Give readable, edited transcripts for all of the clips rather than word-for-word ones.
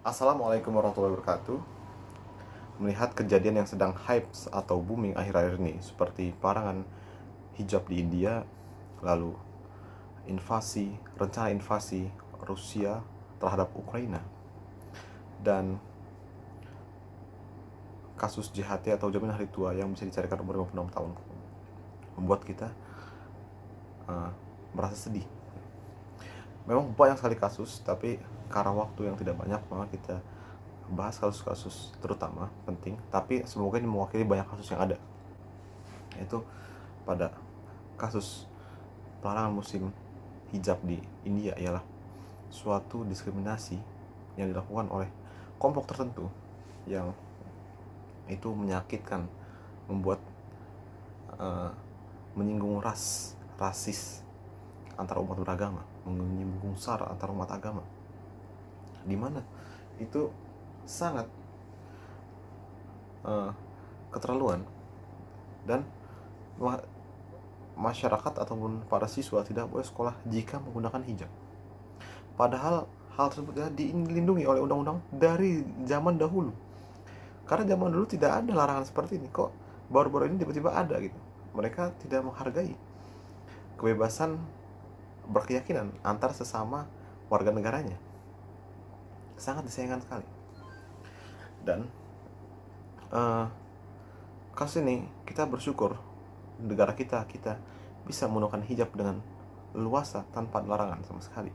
Assalamualaikum warahmatullahi wabarakatuh. Melihat kejadian yang sedang hype atau booming akhir-akhir ini, seperti larangan hijab di India, lalu rencana invasi Rusia terhadap Ukraina, dan kasus JHT atau jaminan hari tua yang bisa dicarikan umur 56 tahun, membuat kita merasa sedih. Memang banyak sekali kasus, tapi karena waktu yang tidak banyak, maka kita bahas kasus-kasus terutama penting, tapi semoga ini mewakili banyak kasus yang ada, yaitu pada kasus pelarangan musim hijab di India. Ialah suatu diskriminasi yang dilakukan oleh kelompok tertentu yang itu menyakitkan, membuat menyinggung rasis antara umat beragama, menyinggung SAR antar umat agama, di mana itu sangat keterlaluan, dan masyarakat ataupun para siswa tidak boleh sekolah jika menggunakan hijab. Padahal hal tersebut dilindungi oleh undang-undang dari zaman dahulu. Karena zaman dulu tidak ada larangan seperti ini, kok baru-baru ini tiba-tiba ada gitu. Mereka tidak menghargai kebebasan berkeyakinan antar sesama warga negaranya. Sangat disayangkan sekali. Dan kasus ini kita bersyukur negara kita bisa menggunakan hijab dengan leluasa tanpa larangan sama sekali.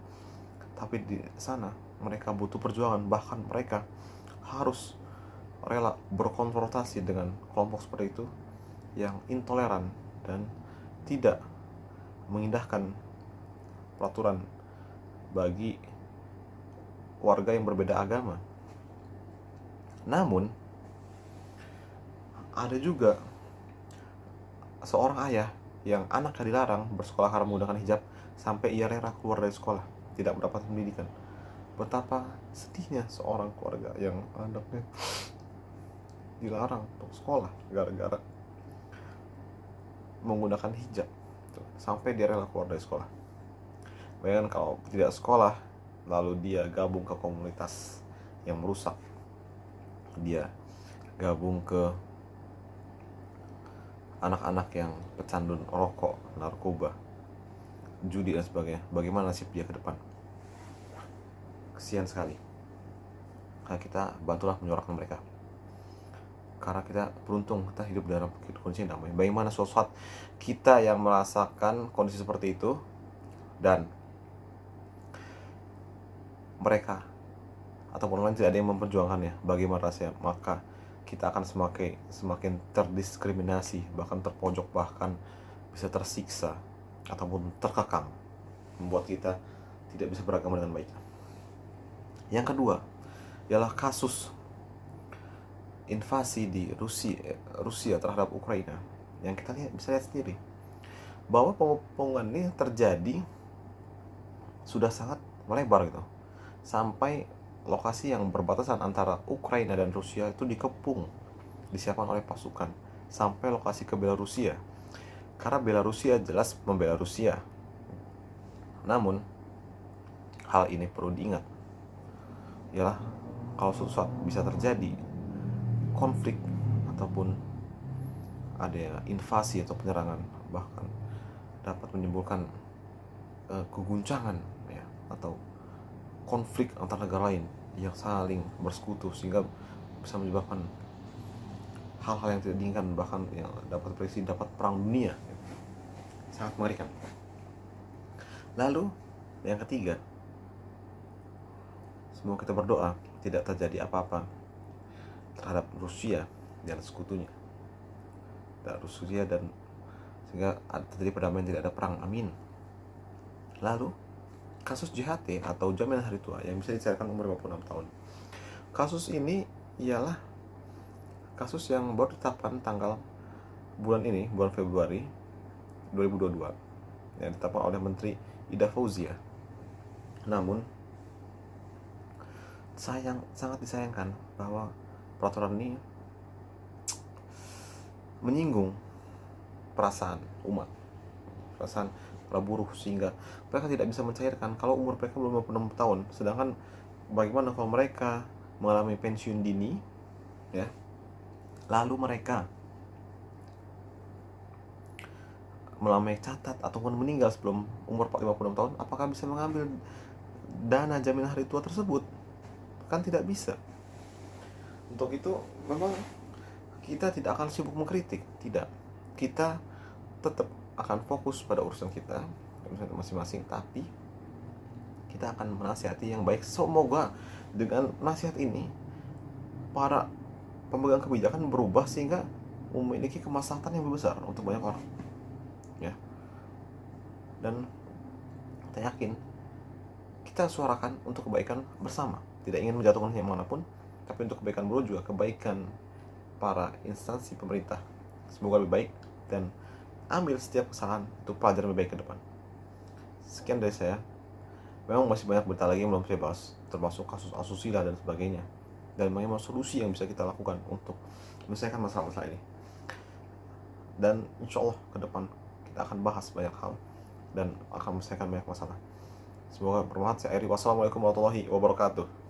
Tapi di sana mereka butuh perjuangan, bahkan mereka harus rela berkonfrontasi dengan kelompok seperti itu yang intoleran dan tidak mengindahkan peraturan bagi warga yang berbeda agama. Namun ada juga seorang ayah yang anaknya dilarang bersekolah karena menggunakan hijab sampai ia rela keluar dari sekolah, tidak mendapat pendidikan. Betapa sedihnya seorang keluarga yang anaknya dilarang untuk sekolah gara-gara menggunakan hijab, sampai dia rela keluar dari sekolah. Bayangkan kalau tidak sekolah lalu dia gabung ke komunitas yang merusak, dia gabung ke anak-anak yang pecandu rokok, narkoba, judi dan sebagainya. Bagaimana nasib dia ke depan? Kesian sekali. Karena kita bantulah menyuarakan mereka. Karena kita beruntung kita hidup dalam kondisi yang damai. Bagaimana suatu saat kita yang merasakan kondisi seperti itu dan mereka ataupun orang lain tidak ada yang memperjuangkannya, bagaimana rasanya? Maka kita akan semakin terdiskriminasi, bahkan terpojok, bahkan bisa tersiksa ataupun terkekang, membuat kita tidak bisa beragama dengan baik. Yang kedua ialah kasus invasi di Rusia terhadap Ukraina, yang kita bisa lihat sendiri bahwa pengepungan ini terjadi sudah sangat melebar gitu, sampai lokasi yang berbatasan antara Ukraina dan Rusia itu dikepung, disiapkan oleh pasukan sampai lokasi ke Belarusia, karena Belarusia jelas membela Rusia. Namun hal ini perlu diingat, ialah kalau suatu saat bisa terjadi konflik ataupun ada invasi atau penyerangan, bahkan dapat menimbulkan keguncangan ya, atau konflik antar negara lain yang saling bersekutu, sehingga bisa menyebabkan hal-hal yang tidak diinginkan, bahkan yang dapat perang dunia. Sangat mengerikan. Lalu yang ketiga, semoga kita berdoa tidak terjadi apa-apa terhadap Rusia dan sekutunya, sehingga terjadi perdamaian, tidak ada perang. Amin. Lalu kasus JHT atau jaminan hari tua yang bisa dicarikan umur 56 tahun. Kasus ini ialah kasus yang baru ditetapkan bulan Februari 2022, yang ditetapkan oleh Menteri Ida Fauzia. Namun sangat disayangkan bahwa peraturan ini menyinggung perasaan umat, perasaan para buruh, sehingga mereka tidak bisa mencairkan kalau umur mereka belum 56 tahun. Sedangkan bagaimana kalau mereka mengalami pensiun dini, ya, lalu mereka mengalami catat ataupun meninggal sebelum umur 56 tahun, apakah bisa mengambil dana jaminan hari tua tersebut? Kan tidak bisa. Untuk itu memang kita tidak akan sibuk mengkritik, tidak. Kita tetap akan fokus pada urusan kita masing-masing, tapi kita akan menasihati yang baik. Semoga dengan nasihat ini para pemegang kebijakan berubah sehingga memiliki kemaslahatan yang lebih besar untuk banyak orang, ya. Dan kita yakin kita suarakan untuk kebaikan bersama, tidak ingin menjatuhkan yang manapun, tapi untuk kebaikan buruh juga kebaikan para instansi pemerintah. Semoga lebih baik dan ambil setiap kesalahan untuk pelajaran lebih baik ke depan. Sekian dari saya. Memang masih banyak berita lagi yang belum saya bahas, termasuk kasus asusila dan sebagainya, dan bagaimana solusi yang bisa kita lakukan untuk menyelesaikan masalah-masalah ini. Dan insya Allah ke depan kita akan bahas banyak hal dan akan menyelesaikan banyak masalah. Semoga bermanfaat. Saya Eri. Wassalamualaikum warahmatullahi wabarakatuh.